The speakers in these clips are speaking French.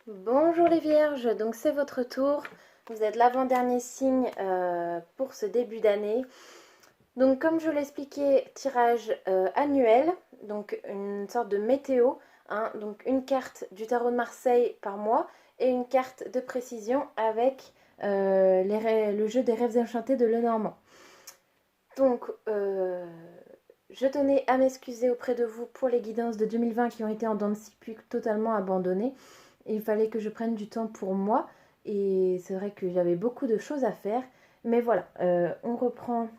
Bonjour les Vierges, donc c'est votre tour. Vous êtes l'avant-dernier signe pour ce début d'année. Donc comme je l'expliquais, tirage annuel, donc une sorte de météo, hein, donc une carte du tarot de Marseille par mois et une carte de précision avec le jeu des rêves enchantés de Lenormand. Donc je tenais à m'excuser auprès de vous pour les guidances de 2020 qui ont été en dents de scie puis totalement abandonnées. Il fallait que je prenne du temps pour moi et c'est vrai que j'avais beaucoup de choses à faire. Mais voilà, on reprend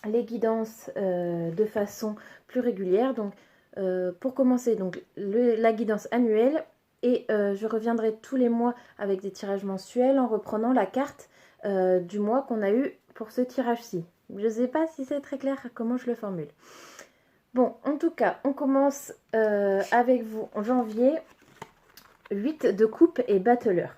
les guidances de façon plus régulière. Donc pour commencer, donc, la guidance annuelle et je reviendrai tous les mois avec des tirages mensuels en reprenant la carte du mois qu'on a eu pour ce tirage-ci. Je ne sais pas si c'est très clair comment je le formule. Bon, en tout cas, on commence avec vous en janvier. 8 de coupe et battleur.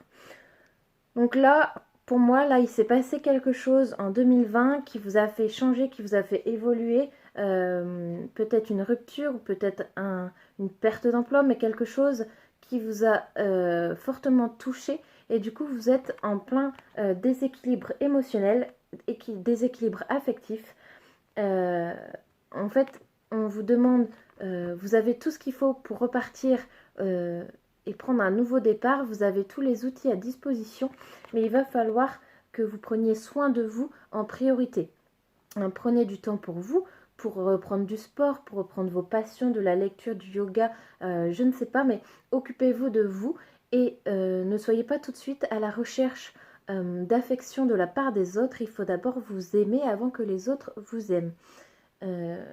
Donc là, pour moi, là, il s'est passé quelque chose en 2020 qui vous a fait changer, qui vous a fait évoluer. Peut-être une rupture, ou peut-être une perte d'emploi, mais quelque chose qui vous a fortement touché. Et du coup, vous êtes en plein déséquilibre émotionnel et déséquilibre affectif. En fait, on vous demande, vous avez tout ce qu'il faut pour repartir et prendre un nouveau départ. Vous avez tous les outils à disposition, mais il va falloir que vous preniez soin de vous en priorité. Prenez du temps pour vous, pour reprendre du sport, pour reprendre vos passions, de la lecture, du yoga, je ne sais pas, mais occupez-vous de vous et ne soyez pas tout de suite à la recherche d'affection de la part des autres. Il faut d'abord vous aimer avant que les autres vous aiment. Euh,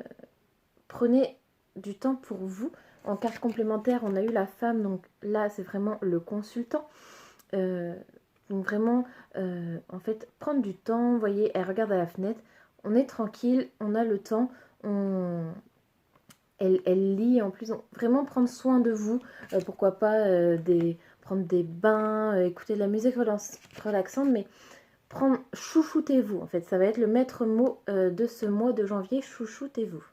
Prenez du temps pour vous. En carte complémentaire, on a eu la femme, donc là, c'est vraiment le consultant. Euh, donc vraiment, en fait, prendre du temps. Vous voyez, elle regarde à la fenêtre. On est tranquille, on a le temps. Elle lit en plus. Vraiment prendre soin de vous. Pourquoi pas prendre des bains, écouter de la musique relaxante, mais chouchoutez-vous. En fait, ça va être le maître mot de ce mois de janvier. Chouchoutez-vous.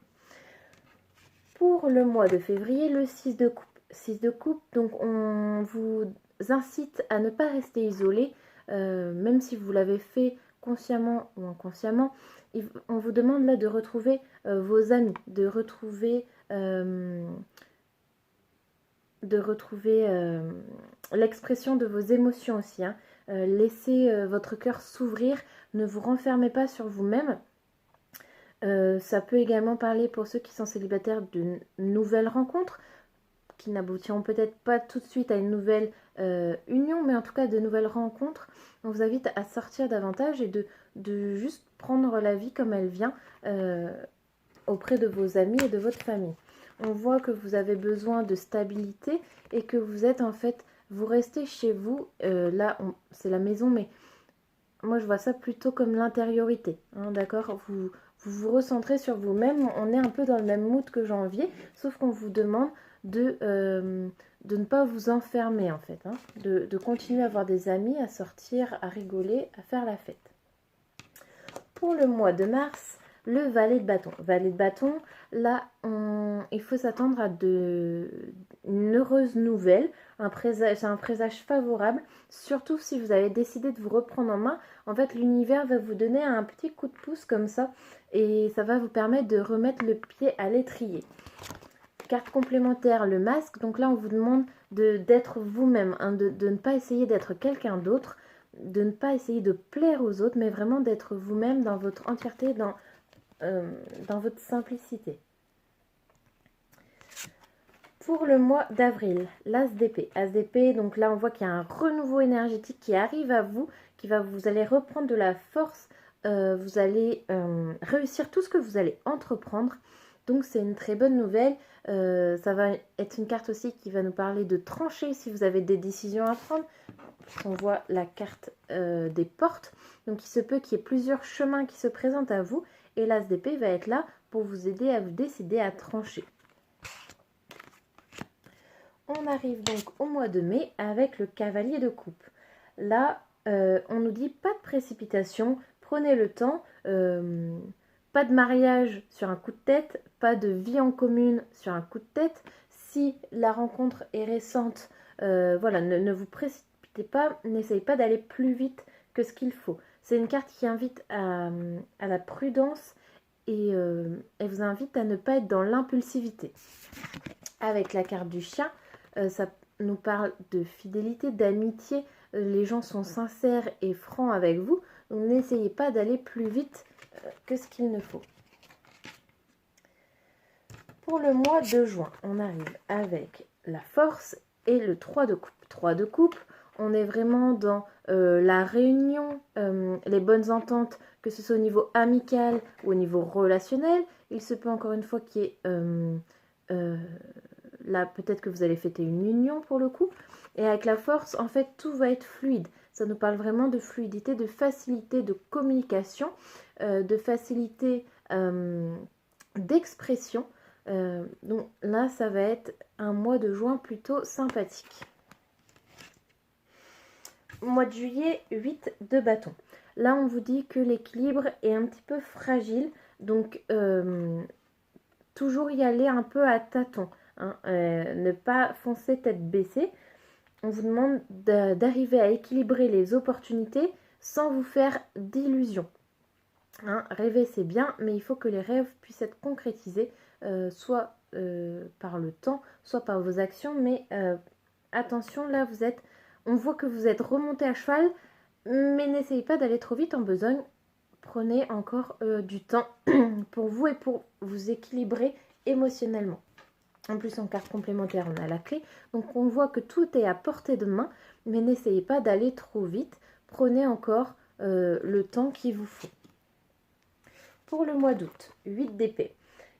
Pour le mois de février, le 6 de coupe. 6 de coupe, donc on vous incite à ne pas rester isolé, même si vous l'avez fait consciemment ou inconsciemment. On vous demande là de retrouver vos amis, de retrouver l'expression de vos émotions aussi. Hein. Laissez votre cœur s'ouvrir, ne vous renfermez pas sur vous-même. Ça peut également parler pour ceux qui sont célibataires d'une nouvelle rencontre, qui n'aboutiront peut-être pas tout de suite à une nouvelle union, mais en tout cas de nouvelles rencontres. On vous invite à sortir davantage et de juste prendre la vie comme elle vient auprès de vos amis et de votre famille. On voit que vous avez besoin de stabilité et que vous êtes en fait, vous restez chez vous. Là, c'est la maison, mais moi je vois ça plutôt comme l'intériorité. Hein, d'accord, vous recentrez sur vous-même. On est un peu dans le même mood que janvier, sauf qu'on vous demande de ne pas vous enfermer en fait, hein, de continuer à avoir des amis, à sortir, à rigoler, à faire la fête. Pour le mois de mars, le valet de bâton. Valet de bâton, là, il faut s'attendre à une heureuse nouvelle, c'est un présage favorable, surtout si vous avez décidé de vous reprendre en main. En fait, l'univers va vous donner un petit coup de pouce comme ça, et ça va vous permettre de remettre le pied à l'étrier. Carte complémentaire, le masque. Donc là, on vous demande d'être vous-même, hein, de ne pas essayer d'être quelqu'un d'autre, de ne pas essayer de plaire aux autres, mais vraiment d'être vous-même dans votre entièreté, dans votre simplicité. Pour le mois d'avril, l'As d'épée. As d'épée, donc là, on voit qu'il y a un renouveau énergétique qui arrive à vous, vous allez reprendre de la force, vous allez réussir tout ce que vous allez entreprendre. Donc c'est une très bonne nouvelle. Ça va être une carte aussi qui va nous parler de trancher si vous avez des décisions à prendre. On voit la carte des portes. Donc il se peut qu'il y ait plusieurs chemins qui se présentent à vous. Et l'As d'épée va être là pour vous aider à vous décider à trancher. On arrive donc au mois de mai avec le cavalier de coupe. Là, on nous dit pas de précipitation, prenez le temps, pas de mariage sur un coup de tête, pas de vie en commune sur un coup de tête. Si la rencontre est récente, Voilà, ne vous précipitez pas, n'essayez pas d'aller plus vite que ce qu'il faut. C'est une carte qui invite à la prudence et elle vous invite à ne pas être dans l'impulsivité. Avec la carte du chien, ça nous parle de fidélité, d'amitié. Les gens sont sincères et francs avec vous. Donc n'essayez pas d'aller plus vite que ce qu'il ne faut. Pour le mois de juin, on arrive avec la force et le 3 de coupe. 3 de coupe, on est vraiment dans la réunion, les bonnes ententes, que ce soit au niveau amical ou au niveau relationnel. Il se peut encore une fois qu'il y ait... là, peut-être que vous allez fêter une union pour le coup. Et avec la force, en fait, tout va être fluide. Ça nous parle vraiment de fluidité, de facilité de communication, de facilité d'expression. Donc là, ça va être un mois de juin plutôt sympathique. Mois de juillet, 8 de bâton. Là, on vous dit que l'équilibre est un petit peu fragile. Donc, toujours y aller un peu à tâtons. Hein, ne pas foncer tête baissée. On vous demande d'arriver à équilibrer les opportunités sans vous faire d'illusions. Hein, rêver, c'est bien, mais il faut que les rêves puissent être concrétisés, soit par le temps, soit par vos actions. Mais attention, là, on voit que vous êtes remonté à cheval, mais n'essayez pas d'aller trop vite en besogne. Prenez encore du temps pour vous et pour vous équilibrer émotionnellement. En plus, en carte complémentaire, on a la clé. Donc, on voit que tout est à portée de main, mais n'essayez pas d'aller trop vite. Prenez encore le temps qu'il vous faut. Pour le mois d'août, 8 d'épée.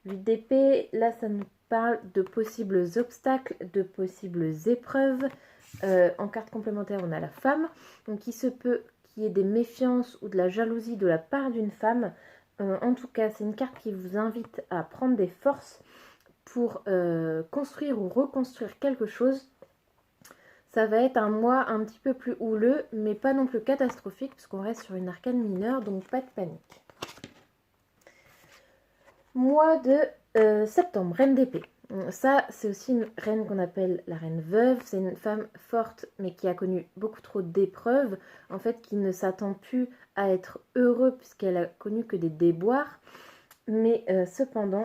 8 d'épée, là, ça nous parle de possibles obstacles, de possibles épreuves. En carte complémentaire, on a la femme. Donc, il se peut qu'il y ait des méfiances ou de la jalousie de la part d'une femme. En tout cas, c'est une carte qui vous invite à prendre des forces pour construire ou reconstruire quelque chose. Ça va être un mois un petit peu plus houleux, mais pas non plus catastrophique, puisqu'on reste sur une arcane mineure, donc pas de panique. Mois de septembre, reine d'épée. Ça, c'est aussi une reine qu'on appelle la reine veuve. C'est une femme forte, mais qui a connu beaucoup trop d'épreuves. En fait, qui ne s'attend plus à être heureux, puisqu'elle a connu que des déboires. Mais cependant,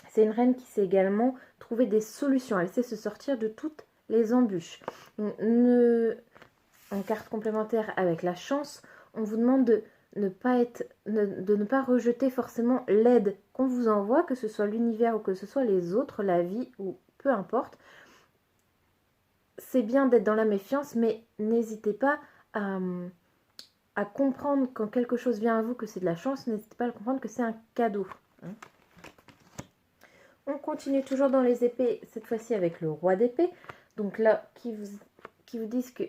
c'est une reine qui sait également trouver des solutions. Elle sait se sortir de toutes les embûches. En carte complémentaire avec la chance, on vous demande de ne pas rejeter forcément l'aide qu'on vous envoie, que ce soit l'univers ou que ce soit les autres, la vie ou peu importe. C'est bien d'être dans la méfiance, mais n'hésitez pas à comprendre quand quelque chose vient à vous que c'est de la chance, n'hésitez pas à comprendre que c'est un cadeau. Hein. On continue toujours dans les épées, cette fois-ci avec le roi d'épée. Donc là, qui vous disent que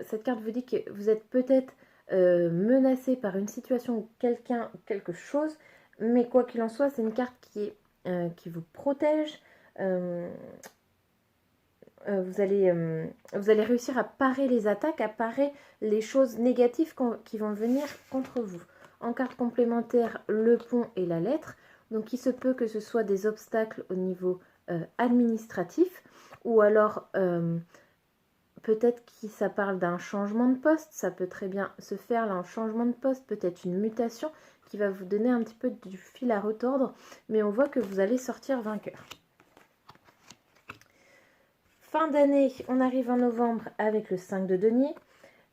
cette carte vous dit que vous êtes peut-être menacé par une situation ou quelqu'un, quelque chose, mais quoi qu'il en soit, c'est une carte qui vous protège. Vous allez réussir à parer les attaques, à parer les choses négatives qui vont venir contre vous. En carte complémentaire, le pont et la lettre. Donc il se peut que ce soit des obstacles au niveau administratif, ou alors peut-être que ça parle d'un changement de poste. Ça peut très bien se faire là, un changement de poste, peut-être une mutation qui va vous donner un petit peu du fil à retordre, mais on voit que vous allez sortir vainqueur. Fin d'année, on arrive en novembre avec le 5 de denier.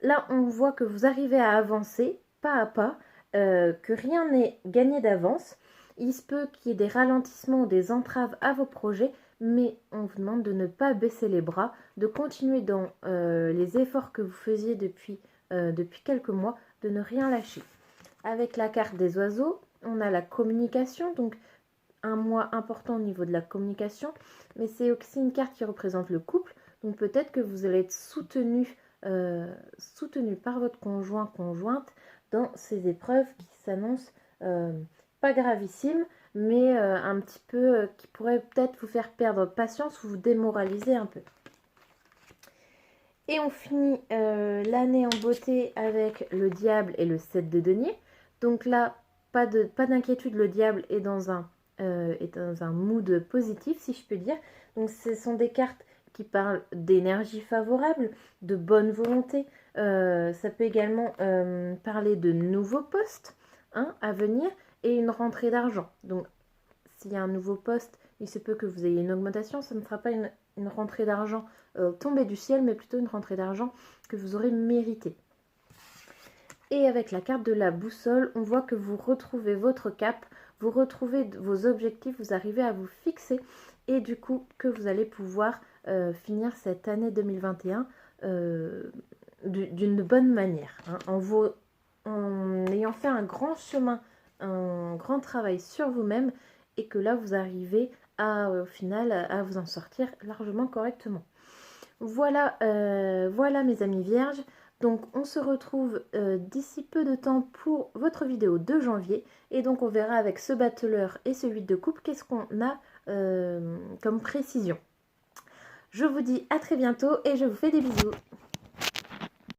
Là, on voit que vous arrivez à avancer pas à pas, que rien n'est gagné d'avance. Il se peut qu'il y ait des ralentissements ou des entraves à vos projets, mais on vous demande de ne pas baisser les bras, de continuer dans les efforts que vous faisiez depuis quelques mois, de ne rien lâcher. Avec la carte des oiseaux, on a la communication, donc un mois important au niveau de la communication, mais c'est aussi une carte qui représente le couple, donc peut-être que vous allez être soutenu par votre conjointe dans ces épreuves qui s'annoncent pas gravissimes, mais un petit peu qui pourraient peut-être vous faire perdre patience ou vous démoraliser un peu. Et on finit l'année en beauté avec le diable et le 7 de denier. Donc là, pas d'inquiétude, le diable est dans un mood positif, si je peux dire. Donc ce sont des cartes qui parle d'énergie favorable, de bonne volonté. Ça peut également parler de nouveaux postes à venir et une rentrée d'argent. Donc, s'il y a un nouveau poste, il se peut que vous ayez une augmentation. Ça ne sera pas une rentrée d'argent tombée du ciel, mais plutôt une rentrée d'argent que vous aurez méritée. Et avec la carte de la boussole, on voit que vous retrouvez votre cap, vous retrouvez vos objectifs, vous arrivez à vous fixer et du coup que vous allez pouvoir finir cette année 2021 d'une bonne manière, en ayant fait un grand chemin, un grand travail sur vous-même et que là vous arrivez au final à vous en sortir largement correctement. Voilà, voilà mes amis vierges. Donc on se retrouve d'ici peu de temps pour votre vidéo de janvier. Et donc on verra avec ce battleur et ce 8 de coupe qu'est-ce qu'on a comme précision. Je vous dis à très bientôt et je vous fais des bisous.